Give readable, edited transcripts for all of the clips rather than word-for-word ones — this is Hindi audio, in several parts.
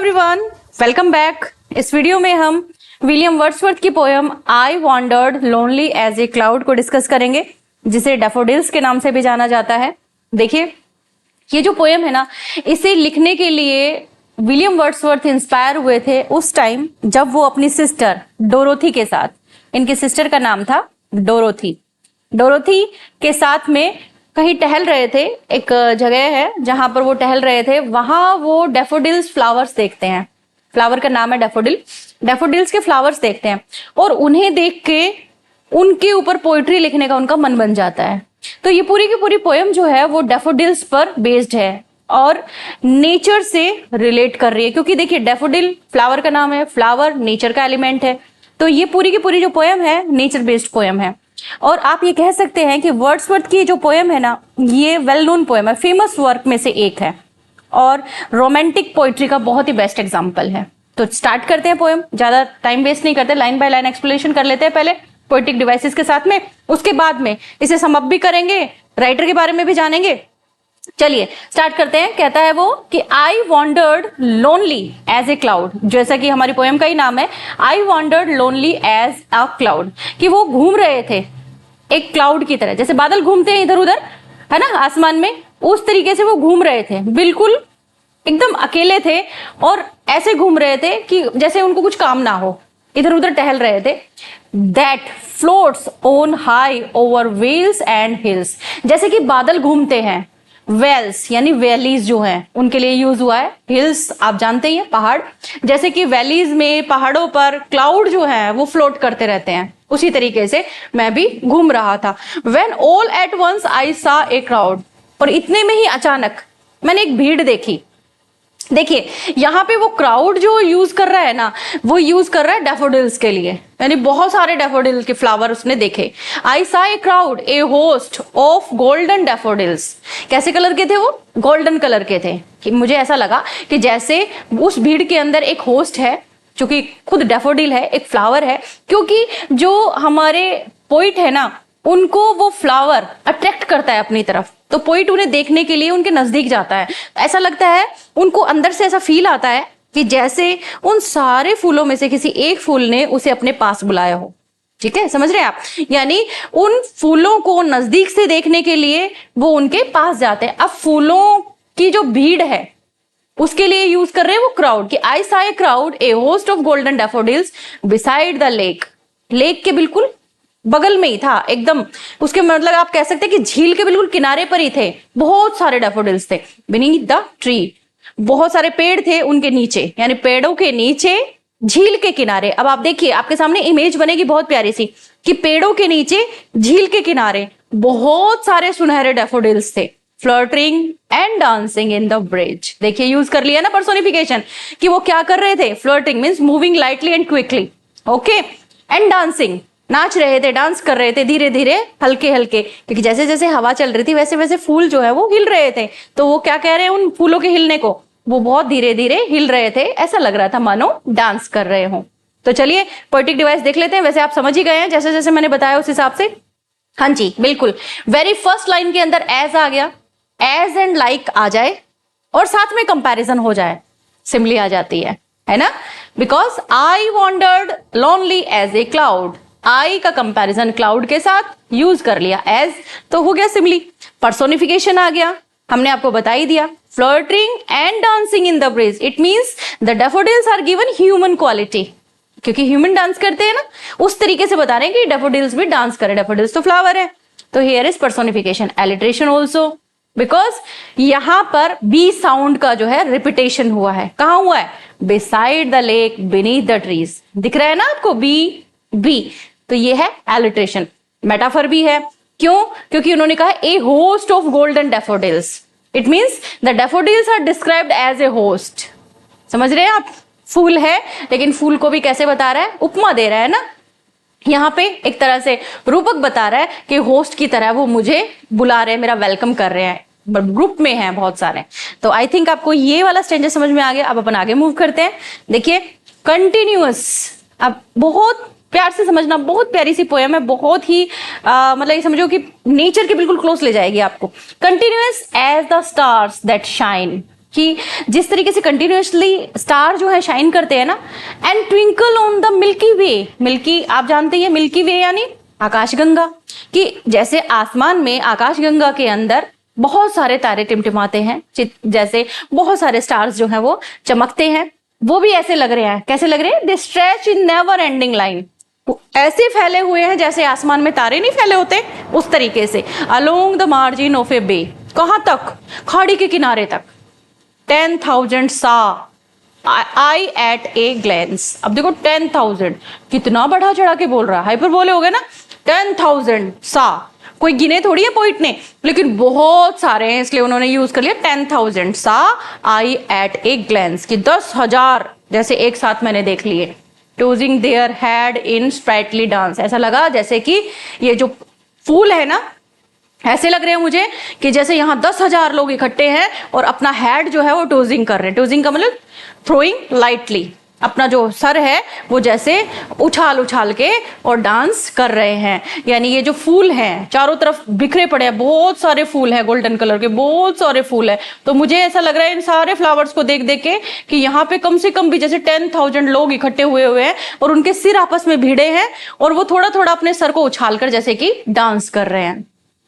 Everyone, welcome back. इस वीडियो में हम विलियम वर्ड्सवर्थ की poem I wandered lonely as a cloud को डिस्कस करेंगे, जिसे डैफोडिल्स के नाम से भी जाना जाता है। देखिए, ये जो पोयम है ना, इसे लिखने के लिए विलियम वर्ड्सवर्थ इंस्पायर हुए थे उस टाइम जब वो अपनी सिस्टर डोरोथी के साथ, इनकी सिस्टर का नाम था डोरोथी के साथ में कहीं टहल रहे थे। एक जगह है जहां पर वो टहल रहे थे, वहां वो डैफोडिल्स फ्लावर्स देखते हैं। फ्लावर का नाम है डैफोडिल्स के फ्लावर्स देखते हैं और उन्हें देख के उनके ऊपर पोइट्री लिखने का उनका मन बन जाता है। तो ये पूरी की पूरी पोयम जो है वो डैफोडिल्स पर बेस्ड है और नेचर से रिलेट कर रही है, क्योंकि देखिए डैफोडिल फ्लावर का नाम है, फ्लावर नेचर का एलिमेंट है। तो ये पूरी की पूरी जो पोयम है नेचर बेस्ड पोयम है। और आप ये कह सकते हैं कि वर्ड्सवर्थ की जो पोयम है ना, ये वेल नोन पोयम है, फेमस वर्क में से एक है और रोमांटिक पोइट्री का बहुत ही बेस्ट एग्जांपल है। तो स्टार्ट करते हैं पोयम, ज्यादा टाइम वेस्ट नहीं करते, लाइन बाय लाइन एक्सप्लेनेशन कर लेते हैं पहले पोएटिक डिवाइसेस के साथ में, उसके बाद में इसे सम अप भी करेंगे, राइटर के बारे में भी जानेंगे। चलिए स्टार्ट करते हैं। कहता है वो कि I wandered lonely as a cloud, जैसा कि हमारी पोयम का ही नाम है, I wandered lonely as a cloud, कि वो घूम रहे थे एक क्लाउड की तरह, जैसे बादल घूमते हैं इधर उधर, है ना, आसमान में, उस तरीके से वो घूम रहे थे। बिल्कुल एकदम अकेले थे और ऐसे घूम रहे थे कि जैसे उनको कुछ काम ना हो, इधर उधर टहल रहे थे। That floats on high over vales and hills, जैसे कि बादल घूमते हैं, वेल्स यानी वैलीज जो हैं उनके लिए यूज हुआ है, हिल्स आप जानते ही हैं पहाड़, जैसे कि वैलीज में पहाड़ों पर क्लाउड जो है वो फ्लोट करते रहते हैं, उसी तरीके से मैं भी घूम रहा था। When all at once I saw a crowd, और इतने में ही अचानक मैंने एक भीड़ देखी। देखिए यहाँ पे वो क्राउड जो यूज कर रहा है ना, वो यूज कर रहा है डैफोडिल्स के लिए, यानी बहुत सारे डैफोडिल के फ्लावर उसने देखे। आई सा a crowd A host of golden daffodils, कैसे कलर के थे वो? गोल्डन कलर के थे। कि मुझे ऐसा लगा कि जैसे उस भीड़ के अंदर एक होस्ट है जो कि खुद डैफोडिल है, एक फ्लावर है, क्योंकि जो हमारे पोइट है ना, उनको वो फ्लावर अट्रैक्ट करता है अपनी तरफ, तो पोइट उन्हें देखने के लिए उनके नजदीक जाता है। ऐसा लगता है उनको अंदर से, ऐसा फील आता है कि जैसे उन सारे फूलों में से किसी एक फूल ने उसे अपने पास बुलाया हो। ठीक है, समझ रहे हैं आप? यानी उन फूलों को नजदीक से देखने के लिए वो उनके पास जाते हैं। अब फूलों की जो भीड़ है उसके लिए यूज कर रहे हैं वो क्राउड, कि आई सा a crowd A host of golden daffodils beside the lake, lake के बिल्कुल बगल में ही था एकदम, उसके मतलब आप कह सकते हैं कि झील के बिल्कुल किनारे पर ही थे, बहुत सारे डैफोडिल्स थे। बीनीथ द ट्री, बहुत सारे पेड़ थे उनके नीचे, यानी पेड़ों के नीचे झील के किनारे। अब आप देखिए, आपके सामने इमेज बनेगी बहुत प्यारी सी, कि पेड़ों के नीचे झील के किनारे बहुत सारे सुनहरे डैफोडिल्स थे, flirting and dancing in the bridge. देखिए यूज कर लिया ना पर्सोनिफिकेशन, कि वो क्या कर रहे थे? Flirting means moving lightly and quickly, okay, and dancing, नाच रहे थे, डांस कर रहे थे, धीरे धीरे हल्के हल्के, क्योंकि जैसे जैसे हवा चल रही थी वैसे वैसे फूल जो है वो हिल रहे थे। तो वो क्या कह रहे हैं उन फूलों के हिलने को? वो बहुत धीरे धीरे हिल रहे थे, ऐसा लग रहा था मानो डांस कर रहे हो। तो चलिए पोएटिक डिवाइस देख लेते हैं। वैसे आप समझ ही गए हैं जैसे जैसे मैंने बताया उस हिसाब से। हाँ जी बिल्कुल, वेरी फर्स्ट लाइन के अंदर एज आ गया, एज एंड लाइक आ जाए और साथ में कंपैरिजन हो जाए, सिमिली आ जाती है ना। Because I wandered lonely as a cloud, I का कंपैरिजन क्लाउड के साथ यूज कर लिया, एज तो हो गया सिमिली। पर्सोनिफिकेशन आ गया, हमने आपको बता ही दिया, flirting and dancing in the bridge, it means the daffodils are given human quality, क्योंकि ह्यूमन डांस करते हैं ना, उस तरीके से बता रहे हैं कि डैफोडिल्स भी डांस करें, डैफोडिल्स तो फ्लावर है। तो here is personification, alliteration also, because यहां पर बी साउंड का जो है रिपीटेशन हुआ है। कहां हुआ है? Beside the lake beneath the trees, दिख रहा है ना आपको, बी, तो ये है एलिट्रेशन। मेटाफर भी है, क्यों? क्योंकि उन्होंने कहा a host of golden daffodils, it means the daffodils are described as a host. समझ रहे हैं आप? फूल है लेकिन फूल को भी कैसे बता रहा है? उपमा दे रहा है ना, यहाँ पे एक तरह से रूपक बता रहा है कि होस्ट की तरह वो मुझे बुला रहे हैं, मेरा वेलकम कर रहे हैं, ग्रुप में हैं बहुत सारे। तो आई थिंक आपको ये वाला स्ट्रेंजर समझ में आ गया। अब अपन आगे मूव करते हैं। देखिए कंटिन्यूअस, अब बहुत प्यार से समझना, बहुत प्यारी सी पोयम है, बहुत ही मतलब ये समझो कि नेचर के बिल्कुल क्लोज ले जाएगी आपको। Continuous as the stars that shine, कि जिस तरीके से कंटिन्यूअसली स्टार जो है शाइन करते हैं ना, and twinkle on the milky way, milky आप जानते हैं मिल्की वे यानी आकाशगंगा, कि जैसे आसमान में आकाशगंगा के अंदर बहुत सारे तारे टिमटिमाते हैं, जैसे बहुत सारे स्टार्स जो हैं वो चमकते हैं, वो भी ऐसे लग रहे हैं। कैसे लग रहे हैं? They stretch in never ending line, ऐसे फैले हुए हैं जैसे आसमान में तारे नहीं फैले होते, उस तरीके से। अलोंग द मार्जिन ऑफ ए बे, कहां तक? खाड़ी के किनारे तक। 10,000 सा आई एट ए ग्लैंस। अब देखो 10,000 कितना बढ़ा चढ़ा के बोल रहा है, हाइपर बोले हो गए ना। 10,000 सा, कोई गिने थोड़ी है पोइट ने, लेकिन बहुत सारे हैं इसलिए उन्होंने यूज कर लिया 10,000 सा आई एट ए ग्लैंस, कि 10,000 जैसे एक साथ मैंने देख लिए। Tossing their head in sprightly dance, ऐसा लगा जैसे कि ये जो फूल है ना, ऐसे लग रहे हैं मुझे कि जैसे यहाँ 10,000 लोग इकट्ठे हैं और अपना हेड जो है वो टूजिंग कर रहे हैं। टूजिंग का मतलब थ्रोइंग लाइटली, अपना जो सर है वो जैसे उछाल उछाल के और डांस कर रहे हैं। यानी ये जो फूल हैं चारों तरफ बिखरे पड़े हैं, बहुत सारे फूल हैं गोल्डन कलर के, बहुत सारे फूल हैं। तो मुझे ऐसा लग रहा है इन सारे फ्लावर्स को देख देख के कि यहाँ पे कम से कम भी जैसे 10,000 लोग इकट्ठे हुए हैं और उनके सिर आपस में भिड़े हैं और वो थोड़ा थोड़ा अपने सर को उछाल कर जैसे कि डांस कर रहे हैं।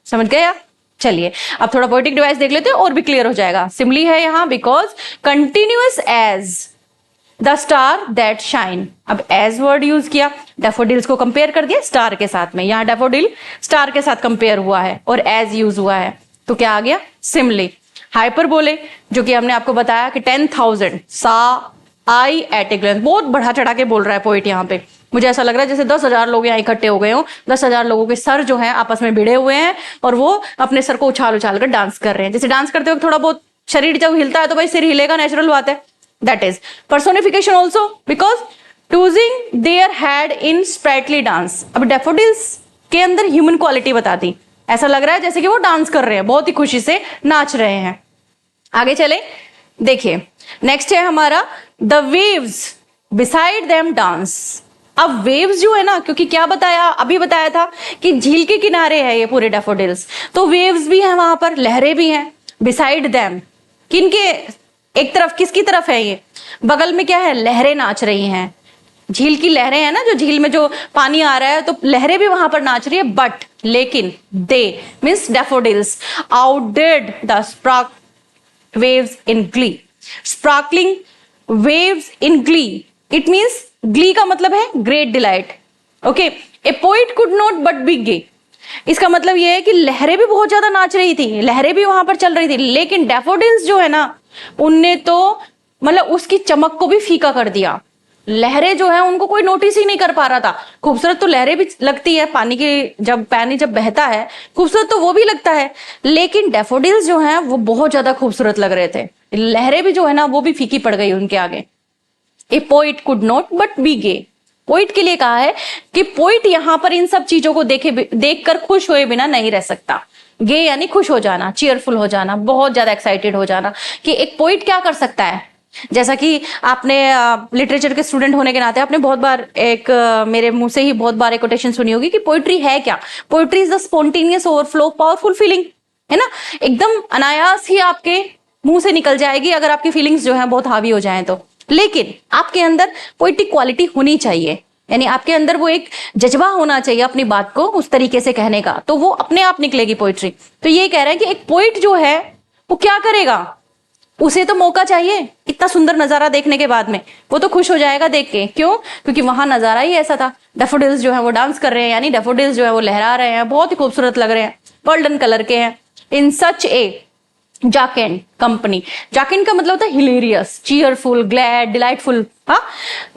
समझ गए? चलिए अब थोड़ा पोएटिक डिवाइस देख लेते हैं और भी क्लियर हो जाएगा। सिमली है यहाँ, because continuous as the star that shine. अब एज वर्ड यूज किया, डैफोडिल्स को कंपेयर कर दिया स्टार के साथ में। यहाँ डैफोडिल स्टार के साथ कंपेयर हुआ है और एज यूज हुआ है, तो क्या आ गया? सिमली। हाइपर बोले, जो कि हमने आपको बताया कि 10,000 सा आई एट ए ग्लैंस, बहुत बढ़ा चढ़ा के बोल रहा है पोइट यहाँ पे। मुझे ऐसा लग रहा है जैसे 10,000 लोग यहाँ इकट्ठे हो गए हो, 10,000 लोगों के सर जो हैं आपस में भिड़े हुए हैं और वो अपने सर को उछाल उछाल कर डांस कर रहे हैं। जैसे डांस करते वक्त थोड़ा बहुत शरीर जब हिलता है तो भाई सिर हिलेगा, नेचुरल बात है। That is personification also, because tossing their head in sprightly dance. अब डैफोडिल्स के अंदर ह्यूमन क्वालिटी बता दी, ऐसा लग रहा है जैसे कि वो डांस कर रहे हैं, बहुत ही खुशी से नाच रहे हैं। आगे चले, देखिए नेक्स्ट है हमारा the waves beside them dance. अब वेव्स जो है ना, क्योंकि क्या बताया, अभी बताया था कि झील के किनारे है ये पूरे डैफोडिल्स, तो वेव्स भी हैं वहां पर, लहरें भी हैं। बिसाइड देम, किनके एक तरफ, किसकी तरफ है ये? बगल में क्या है? लहरें नाच रही हैं, झील की लहरें हैं ना, जो झील में जो पानी आ रहा है तो लहरें भी वहां पर नाच रही है। बट लेकिन they means daffodils outdid the spark waves in glee. Sparkling waves in glee. It means glee का मतलब है great delight. Okay. A poet could not but be gay. इसका मतलब यह है कि लहरें भी बहुत ज्यादा नाच रही थी, लहरें भी वहां पर चल रही थी, लेकिन डैफोडिल्स जो है ना, उनने तो मतलब उसकी चमक को भी फीका कर दिया। लहरें जो है उनको कोई नोटिस ही नहीं कर पा रहा था। खूबसूरत तो लहरें भी लगती है, पानी की जब बहता है खूबसूरत तो वो भी लगता है, लेकिन डैफोडिल्स जो हैं वो बहुत ज्यादा खूबसूरत लग रहे थे। लहरें भी जो है ना वो भी फीकी पड़ गई उनके आगे। A poet could not but be gay. Poet के लिए कहा है कि पोइट यहां पर इन सब चीजों को देखकर खुश हुए बिना नहीं रह सकता। गे यानी खुश हो जाना, चीयरफुल हो जाना, बहुत ज्यादा एक्साइटेड हो जाना। कि एक पोइट क्या कर सकता है, जैसा कि आपने लिटरेचर के स्टूडेंट होने के नाते आपने बहुत बार मेरे मुंह से ही बहुत बार एक कोटेशन सुनी होगी कि पोइट्री है क्या? Poetry is the spontaneous overflow powerful feeling, है ना? एकदम अनायास ही आपके मुंह से निकल जाएगी अगर आपकी फीलिंग्स जो है बहुत हावी हो जाएं तो। लेकिन आपके अंदर पोइटिक क्वालिटी होनी चाहिए, यानी आपके अंदर वो एक जज्बा होना चाहिए अपनी बात को उस तरीके से कहने का, तो वो अपने आप निकलेगी पोइट्री। तो ये कह रहे हैं कि एक पोइट जो है वो क्या करेगा, उसे तो मौका चाहिए। इतना सुंदर नजारा देखने के बाद में वो तो खुश हो जाएगा देख के। क्यों? क्योंकि वहां नजारा ही ऐसा था। डैफोडिल्स जो है वो डांस कर रहे हैं, यानी डैफोडिल्स जो है वो लहरा रहे हैं, बहुत ही खूबसूरत लग रहे हैं, गोल्डन कलर के हैं। इन सच ए जाकेंट कंपनी, जाकेंट का मतलब होता है हिलेरियस, चीयरफुल, ग्लैड, डिलाइटफुल। हाँ,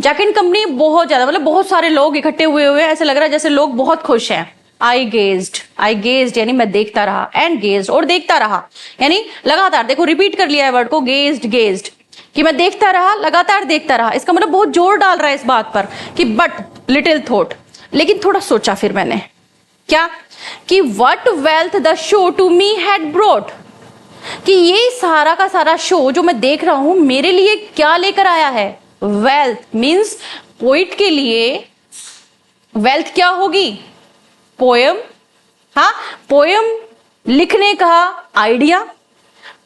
जाकेंट कंपनी बहुत ज्यादा, मतलब बहुत सारे लोग इकट्ठे हुए हुए हैं, ऐसे लग रहा है जैसे लोग बहुत खुश हैं। आई गेज्ड यानी मैं देखता रहा, एंड गेज्ड और देखता रहा, यानी लगातार, देखो रिपीट कर लिया है वर्ड को, गेज्ड कि मैं देखता रहा, लगातार देखता रहा। इसका मतलब बहुत जोर डाल रहा है इस बात पर कि बट लिटिल थॉट, लेकिन थोड़ा सोचा फिर मैंने, क्या कि what wealth the show to me had brought, कि ये सारा का सारा शो जो मैं देख रहा हूं मेरे लिए क्या लेकर आया है। वेल्थ मीन्स पोइट के लिए वेल्थ क्या होगी? पोयम। हाँ, पोयम लिखने का आइडिया,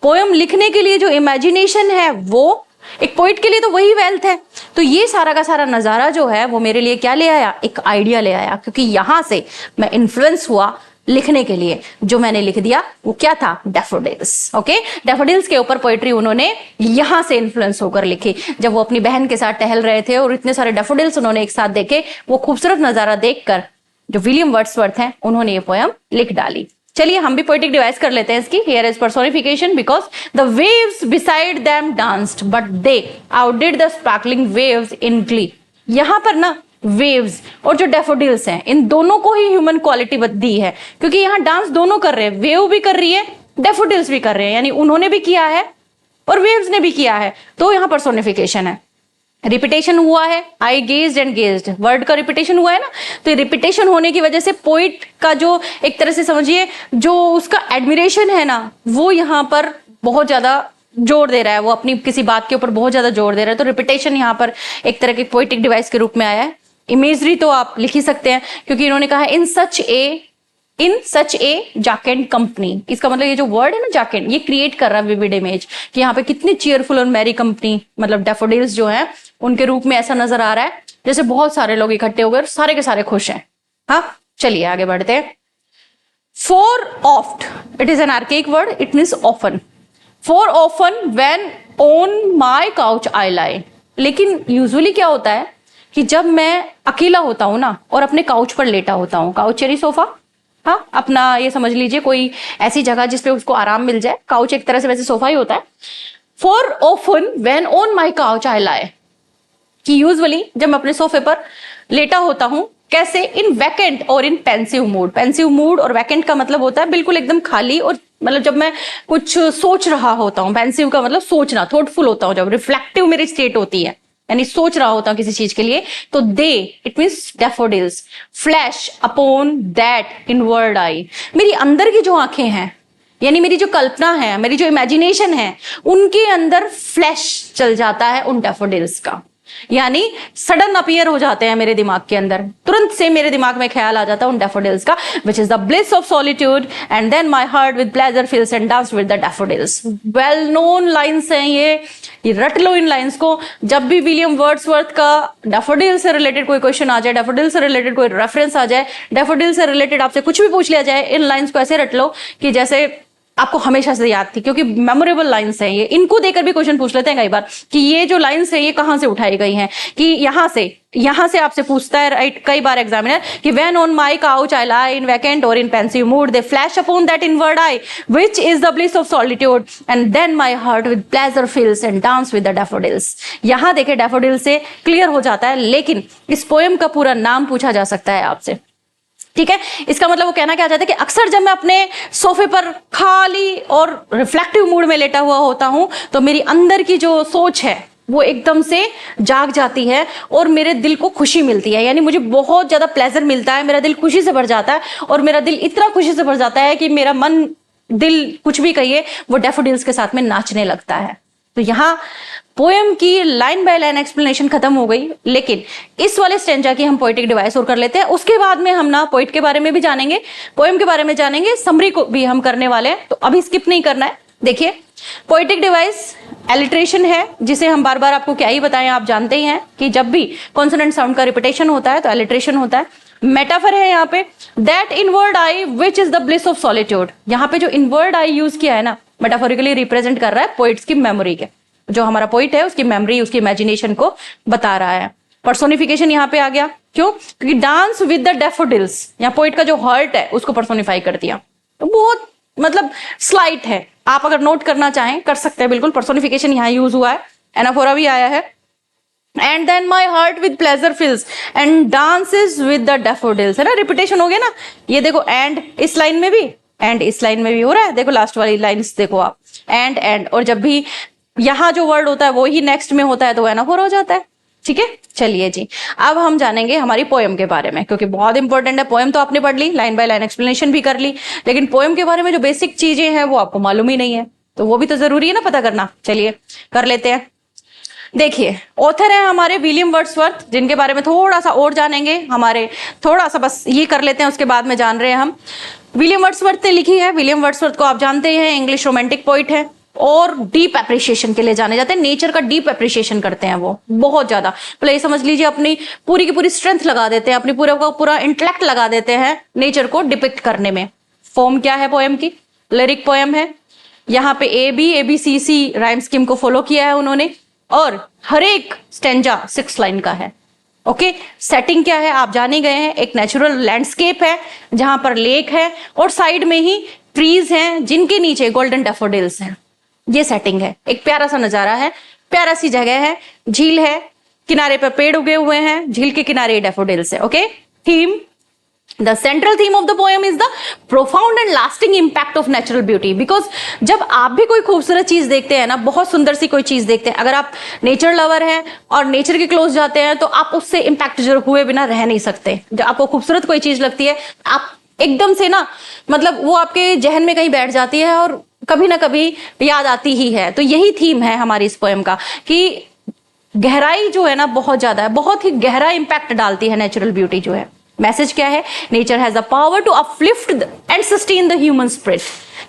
पोयम लिखने के लिए जो इमेजिनेशन है, वो एक पोइट के लिए तो वही वेल्थ है। तो ये सारा का सारा नजारा जो है वो मेरे लिए क्या ले आया, एक आइडिया ले आया, क्योंकि यहां से मैं इन्फ्लुएंस हुआ लिखने के लिए। जो मैंने लिख दिया वो क्या था, डैफोडिल्स। ओके, डैफोडिल्स के ऊपर पोइट्री उन्होंने यहां से इन्फ्लुएंस होकर लिखी। जब वो अपनी बहन के साथ टहल रहे थे और इतने सारे डैफोडिल्स उन्होंने एक साथ देखे, वो खूबसूरत नजारा देखकर जो विलियम वर्ड्सवर्थ हैं उन्होंने ये पोयम लिख डाली। चलिए हम भी पोएटिक डिवाइस कर लेते हैं इसकी। Here is personification, because the waves beside them danced but they outdid the sparkling waves in glee. यहां पर ना वेव्स और जो डैफोडिल्स हैं, इन दोनों को ही ह्यूमन क्वालिटी दी है, क्योंकि यहां डांस दोनों कर रहे हैं, वेव भी कर रही है, डैफोडिल्स भी कर रहे हैं, यानी उन्होंने भी किया है और वेव्स ने भी किया है। तो यहां पर्सोनिफिकेशन है। रिपीटेशन हुआ है, आई गेज्ड एंड गेज्ड, वर्ड का रिपीटेशन हुआ है ना, तो रिपीटेशन होने की वजह से पोइट का जो एक तरह से समझिए जो उसका एडमिरेशन है ना, वो यहाँ पर बहुत ज्यादा जोर दे रहा है, वो अपनी किसी बात के ऊपर बहुत ज्यादा जोर दे रहा है। तो रिपीटेशन यहाँ पर एक तरह की पोइटिक डिवाइस के रूप में आया है। इमेजरी तो आप लिख ही सकते हैं, क्योंकि इन्होंने कहा इन सच ए जाकेंट कंपनी। इसका मतलब ये जो वर्ड है ना जाकेंट, ये क्रिएट कर रहा है विविड इमेज कि यहाँ पे कितनी चीयरफुल और मैरी कंपनी, मतलब डैफोडिल्स जो है उनके रूप में ऐसा नजर आ रहा है जैसे बहुत सारे लोग इकट्ठे हो गए और सारे के सारे खुश हैं। हाँ, चलिए आगे बढ़ते हैं। For oft, it is an archaic word, it means often. For often when on my couch I lie. लेकिन यूजुअली क्या होता है कि जब मैं अकेला होता हूं ना और अपने काउच पर लेटा होता हूं, काउच यानी सोफा, हाँ अपना ये समझ लीजिए कोई ऐसी जगह जिसपे उसको आराम मिल जाए। काउच एक तरह से वैसे सोफा ही होता है। For often when on my couch I lie, कि यूजुअली जब मैं अपने सोफे पर लेटा होता हूं, कैसे, इन वैकेंट और in pensive mood. Pensive mood और वैकेंट का मतलब होता है बिल्कुल एकदम खाली, और मतलब जब मैं कुछ सोच रहा होता हूं, पेंसिव का मतलब सोचना, थॉटफुल होता हूं, जब रिफ्लेक्टिव मेरी स्टेट होती है, यानी सोच रहा होता हूं किसी चीज के लिए, तो they, it means daffodils, flash upon that inward eye. मेरी अंदर की जो आंखें हैं, यानी मेरी जो कल्पना है, मेरी जो इमेजिनेशन है, उनके अंदर फ्लैश चल जाता है उन डैफोडिल्स का, यानी सडन अपीयर हो जाते हैं मेरे दिमाग के अंदर, तुरंत से मेरे दिमाग में ख्याल आ जाता है उन डैफोडिल्स का, which is the bliss of solitude and then my heart with pleasure fills and dance with the daffodils. Well known lines हैं ये रट लो इन लाइन्स को। जब भी विलियम वर्ड्सवर्थ का डैफोडिल से रिलेटेड कोई क्वेश्चन आ जाए, डैफोडिल से रिलेटेड कोई रेफरेंस आ जाए, डैफोडिल से रिलेटेड आपसे कुछ भी पूछ लिया जाए, इन लाइन्स को ऐसे रट लो कि जैसे आपको हमेशा से याद थी, क्योंकि मेमोरेबल लाइंस हैं ये। इनको देकर भी क्वेश्चन पूछ लेते हैं कई बार कि ये जो लाइंस है ये कहां से उठाई गई हैं, कि यहां से आपसे पूछता है राइट कई बार एग्जामिनर कि when on my couch I lie in vacant और in pensive mood they flash upon that inward eye which is the bliss of solitude and then my heart with pleasure fills and dance with the daffodils. यहां देखे डैफोडिल से क्लियर हो जाता है, लेकिन इस पोएम का पूरा नाम पूछा जा सकता है आपसे, ठीक है। इसका मतलब वो कहना क्या चाहता है कि अक्सर जब मैं अपने सोफे पर खाली और रिफ्लेक्टिव मूड में लेटा हुआ होता हूं, तो मेरी अंदर की जो सोच है वो एकदम से जाग जाती है और मेरे दिल को खुशी मिलती है, यानी मुझे बहुत ज्यादा प्लेजर मिलता है, मेरा दिल खुशी से भर जाता है, और मेरा दिल इतना खुशी से भर जाता है कि मेरा मन, दिल कुछ भी कहिए, वो डैफोडिल्स के साथ में नाचने लगता है। तो यहाँ पोएम की लाइन बाय लाइन एक्सप्लेनेशन खत्म हो गई, लेकिन इस वाले स्टेंजा की हम पोएटिक डिवाइस और कर लेते हैं। उसके बाद में हम ना पोएट के बारे में भी जानेंगे, पोएम के बारे में जानेंगे, समरी को भी हम करने वाले हैं, तो अभी स्किप नहीं करना है। देखिए पोएटिक डिवाइस एलिट्रेशन है, जिसे हम बार बार आपको क्या ही बताएं, आप जानते ही हैं कि जब भी कॉन्सोनेंट साउंड का रिपीटेशन होता है तो एलिट्रेशन होता है। मेटाफर है यहाँ पे, that inward I which is the bliss of solitude. यहाँ पे जो इनवर्ड आई यूज किया है ना, मेटाफोरिकली रिप्रेजेंट कर रहा है पोइट्स की मेमोरी के, जो हमारा पोइट है उसकी मेमोरी, उसकी इमेजिनेशन को बता रहा है। पर्सोनिफिकेशन यहाँ पे आ गया, क्यों? क्योंकि डांस विद द डैफोडिल्स, यहाँ पोइट का जो हर्ट है उसको पर्सोनिफाई कर दिया। तो बहुत मतलब स्लाइट है, आप अगर नोट करना चाहें कर सकते हैं बिल्कुल। पर्सोनिफिकेशन यहाँ यूज हुआ है, एनाफोरा भी आया है। And then my heart with pleasure fills and dances with the daffodils, है ना, रिपीटेशन हो गया ना। ये देखो एंड इस लाइन में भी, एंड इस लाइन में भी हो रहा है, देखो लास्ट वाली लाइन्स देखो आप, एंड, और जब भी यहां जो वर्ड होता है वो ही नेक्स्ट में होता है तो एनाफोर हो जाता है, ठीक है। चलिए जी, अब हम जानेंगे हमारी पोएम के बारे में, क्योंकि बहुत इंपॉर्टेंट है। पोएम तो आपने पढ़ ली, लाइन बाय लाइन एक्सप्लेनेशन भी कर ली, लेकिन पोएम के बारे में जो बेसिक चीजें हैं वो आपको मालूम ही नहीं है, तो वो भी तो जरूरी है ना पता करना। चलिए कर लेते हैं। देखिए ऑथर है हमारे विलियम वर्ड्सवर्थ, जिनके बारे में थोड़ा सा और जानेंगे, हमारे थोड़ा सा बस ये कर लेते हैं, उसके बाद में जान रहे हैं हम। विलियम वर्ड्सवर्थ ने लिखी है। विलियम वर्ड्सवर्थ को आप जानते हैं, इंग्लिश रोमांटिक पोइट है, और डीप एप्रिसिएशन के लिए जाने जाते हैं। नेचर का डीप एप्रिसिएशन करते हैं वो बहुत ज्यादा, मतलब ये समझ लीजिए अपनी पूरी की पूरी स्ट्रेंथ लगा देते हैं, अपनी पूरा का पूरा इंटेलेक्ट लगा देते हैं नेचर को डिपिक्ट करने में। फॉर्म क्या है पोएम की? लिरिक पोएम है। यहाँ पे ABCC राइम स्कीम को फॉलो किया है उन्होंने, और हर एक स्टेंजा 6 लाइन का है। ओके, सेटिंग क्या है आप जान ही गए हैं, एक नेचुरल लैंडस्केप है जहां पर लेक है और साइड में ही ट्रीज हैं जिनके नीचे गोल्डन डैफोडिल्स हैं। ये सेटिंग है, एक प्यारा सा नजारा है, प्यारा सी जगह है, झील है, किनारे पर पेड़ उगे हुए हैं, झील के किनारे डैफोडिल्स है। Okay, theme, The central theme of the poem is the profound and lasting impact of natural beauty. Because जब आप भी कोई खूबसूरत चीज देखते हैं ना, बहुत सुंदर सी कोई चीज देखते हैं, अगर आप नेचर लवर हैं और नेचर के क्लोज जाते हैं तो आप उससे इम्पैक्ट हुए बिना रह नहीं सकते। जब आपको खूबसूरत कोई चीज लगती है आप एकदम से ना, मतलब वो आपके जहन में कहीं बैठ जाती है और कभी ना कभी याद आती ही है। तो यही थीम है हमारी इस पोएम का कि गहराई जो है ना बहुत ज्यादा है, बहुत ही गहरा इंपैक्ट डालती है नेचुरल ब्यूटी जो है। मैसेज क्या है? Nature has the power to uplift and sustain the human spirit,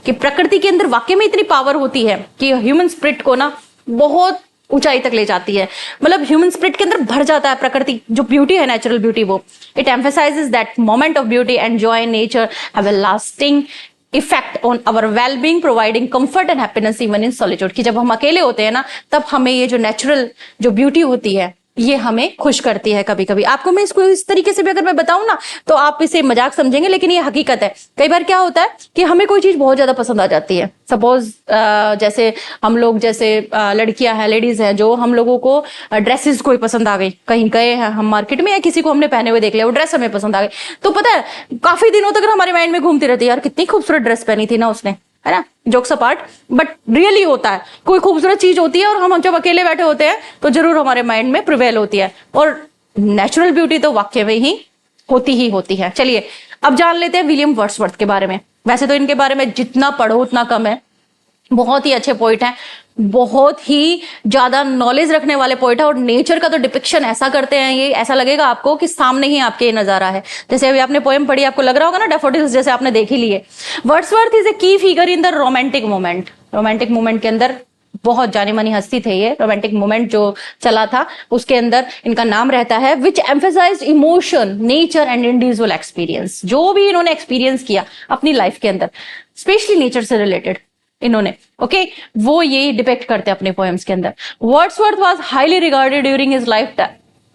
कि प्रकृति के अंदर वाकई में इतनी पावर होती है कि ह्यूमन स्पिरिट को ना बहुत ऊंचाई तक ले जाती है, मतलब ह्यूमन स्पिरिट के अंदर भर जाता है प्रकृति जो ब्यूटी है, नेचुरल ब्यूटी वो। It emphasises that moment of beauty and joy in nature have a lasting effect on our wellbeing, providing comfort and happiness even in solitude, कि जब हम अकेले होते हैं ना तब हमें ये जो नेचुरल जो ब्यूटी होती है ये हमें खुश करती है। कभी कभी आपको मैं इसको इस तरीके से भी अगर मैं बताऊं ना तो आप इसे मजाक समझेंगे, लेकिन ये हकीकत है। कई बार क्या होता है कि हमें कोई चीज बहुत ज्यादा पसंद आ जाती है, सपोज जैसे हम लोग, जैसे लड़कियां हैं, लेडीज हैं, जो हम लोगों को ड्रेसेस कोई पसंद आ गई, कहीं गए हैं हम मार्केट में या किसी को हमने पहने हुए देख लिया, वो ड्रेस हमें पसंद आ गई, तो पता है काफी दिनों तक हमारे माइंड में घूमती रहती है, यार कितनी खूबसूरत ड्रेस पहनी थी ना उसने, है ना, जोक्स अपार्ट, बट रियली होता है। कोई खूबसूरत चीज होती है और हम जब अकेले बैठे होते हैं तो जरूर हमारे माइंड में प्रिवेल होती है, और नेचुरल ब्यूटी तो वाकई में ही होती है। चलिए अब जान लेते हैं विलियम वर्ड्सवर्थ के बारे में। वैसे तो इनके बारे में जितना पढ़ो उतना कम है, बहुत ही अच्छे पोइट हैं, बहुत ही ज्यादा नॉलेज रखने वाले पोइट है, और नेचर का तो डिपिक्शन ऐसा करते हैं, ये ऐसा लगेगा आपको कि सामने ही आपके ये नजारा है। जैसे अभी आपने पोएम पढ़ी, आपको लग रहा होगा ना डैफोडिल्स जैसे आपने देख ही लिए। वर्ड्सवर्थ इज ए की figure in the romantic movement. Romantic movement के अंदर बहुत जानी मानी हस्ती थे ये, रोमांटिक मूवमेंट जो चला था उसके अंदर इनका नाम रहता है, which emphasized emotion, nature and individual experience. जो भी इन्होंने एक्सपीरियंस किया अपनी लाइफ के अंदर, स्पेशली नेचर से रिलेटेड इन्होंने, ओके, वो ये डिपेक्ट करते हैं अपने पोएम्स के अंदर। Wordsworth was highly regarded during his life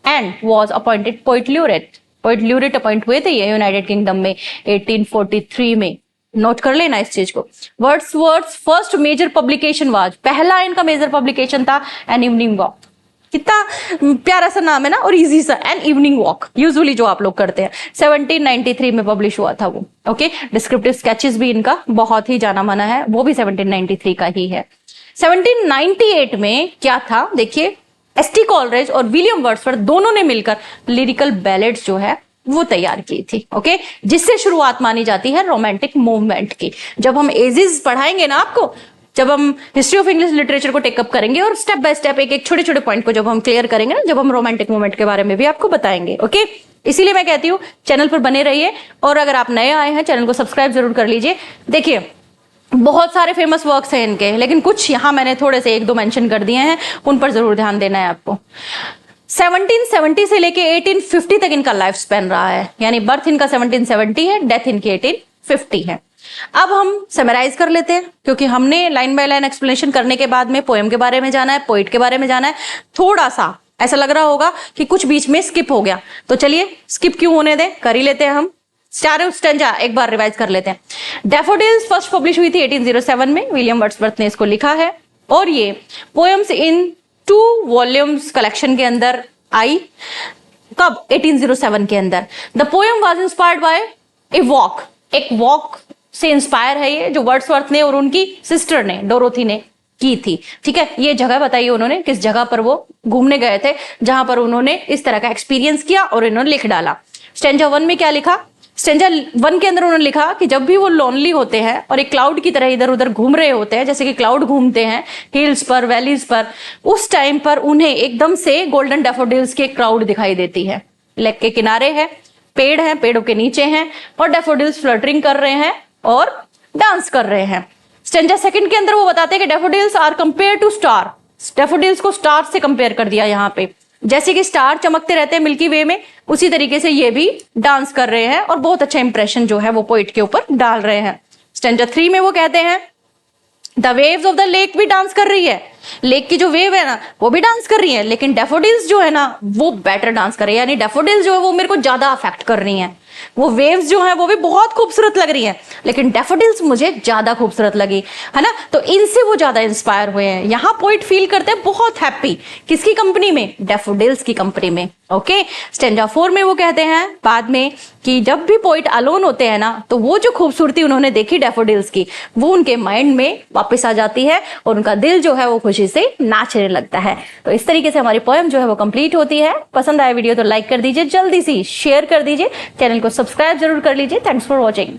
and was appointed poet laureate. Poet laureate appoint हुए थे ये यूनाइटेड किंगडम में 1843 में। नोट कर लेना इस चीज को। Wordsworth first major publication was, पहला इनका मेजर पब्लिकेशन था एन इवनिंग वॉक। कितना प्यारा सा नाम है ना, और इजी सा, एन इवनिंग वॉक, यूजुअली जो आप लोग करते हैं। 1793 में पब्लिश हुआ था वो। ओके, डिस्क्रिप्टिव स्केचेस भी इनका बहुत ही जाना माना है, वो भी 1793 का ही है। 1798 में क्या था देखिए, एसटी कॉलरेज और विलियम वर्ड्सवर्थ दोनों ने मिलकर लिरिकल बैलेड्स जो है वो तैयार की थी। ओके, जिससे शुरुआत मानी जाती है रोमांटिक मूवमेंट की। जब हम एजेस पढ़ाएंगे ना आपको, जब हम हिस्ट्री ऑफ इंग्लिश लिटरेचर को टेकअप करेंगे और स्टेप बाय स्टेप एक एक छोटे छोटे पॉइंट को जब हम क्लियर करेंगे ना, जब हम रोमांटिक मूवमेंट के बारे में भी आपको बताएंगे। ओके, इसीलिए मैं कहती हूँ चैनल पर बने रहिए, और अगर आप नए आए हैं चैनल को सब्सक्राइब जरूर कर लीजिए। देखिए बहुत सारे फेमस वर्क्स हैं इनके, लेकिन कुछ यहाँ मैंने थोड़े से 1-2 मेंशन कर दिए हैं, उन पर जरूर ध्यान देना है आपको। 1770 से लेके 1850 तक इनका लाइफ स्पेन रहा है, यानी बर्थ इनका 1770 है, डेथ इनकी 1850 है। अब हम समराइज कर लेते हैं, क्योंकि हमने लाइन बाय लाइन एक्सप्लेनेशन करने के बाद में पोएम के बारे में जाना है, पोइट के बारे में जाना है। थोड़ा सा ऐसा लग रहा होगा कि कुछ बीच में स्किप हो गया, तो चलिए स्किप क्यों होने दें, कर ही लेते हैं हम। स्टेंजा एक बार रिवाइज कर लेते हैं। डैफोडिल्स फर्स्ट पब्लिश हुई थी 1807 में, विलियम वर्ड्सवर्थ ने इसको लिखा है, और ये पोएम्स इन 2 वॉल्यूम्स कलेक्शन के अंदर आई। कब? 1807 के अंदर। The poem was inspired by a walk, एक वॉक से इंस्पायर है ये, जो वर्ड्सवर्थ ने और उनकी सिस्टर ने, डोरोथी ने की थी। ठीक है, ये जगह बताइए उन्होंने, किस जगह पर वो घूमने गए थे जहां पर उन्होंने इस तरह का एक्सपीरियंस किया और इन्होंने लिख डाला। स्टेंजा 1 में क्या लिखा? स्टेंजा 1 के अंदर उन्होंने लिखा कि जब भी वो लोनली होते हैं और एक क्लाउड की तरह इधर उधर घूम रहे होते हैं, जैसे कि क्लाउड घूमते हैं हिल्स पर, वैलीज पर, उस टाइम पर उन्हें एकदम से गोल्डन डैफोडिल्स की क्राउड दिखाई देती है। लेक के किनारे है, पेड़ हैं, पेड़ों के नीचे हैं, और डैफोडिल्स फ्लटरिंग कर रहे हैं और डांस कर रहे हैं। स्टेंजा सेकंड के अंदर वो बताते हैं कि daffodils are compare to star, daffodils को स्टार से कंपेयर कर दिया यहाँ पे। जैसे कि स्टार चमकते रहते हैं मिल्की वे में, उसी तरीके से ये भी डांस कर रहे हैं और बहुत अच्छा इंप्रेशन जो है वो पोइट के ऊपर डाल रहे हैं। स्टेंजा 3 में वो कहते हैं the waves of the lake भी डांस कर रही है, लेक की जो वेव है ना वो भी डांस कर रही है, लेकिन डैफोडिल्स जो है ना वो बेटर डांस कर रही है, यानी डैफोडिल्स जो है वो मेरे को ज्यादा अफेक्ट कर रही हैं। वो वेव्स जो है वो भी बहुत खूबसूरत लग रही हैं, लेकिन डैफोडिल्स मुझे ज्यादा खूबसूरत लगी, है ना। तो इनसे वो ज्यादा इंस्पायर हुए हैं। यहाँ पोइट फील करते हैं बहुत हैप्पी, किसकी कंपनी में? डैफोडिल्स की कंपनी में। ओके, स्टेंजा 4 में वो कहते हैं बाद में कि जब भी पोइट अलोन होते हैं ना तो वो जो खूबसूरती उन्होंने देखी डैफोडिल्स की वो उनके माइंड में वापस आ जाती है और उनका दिल जो है वो खुशी से नाचने लगता है। तो इस तरीके से हमारी पोएम जो है वो कंप्लीट होती है। पसंद आया वीडियो तो लाइक कर दीजिए, जल्दी से शेयर कर दीजिए, चैनल को सब्सक्राइब जरूर कर लीजिए। Thanks for watching.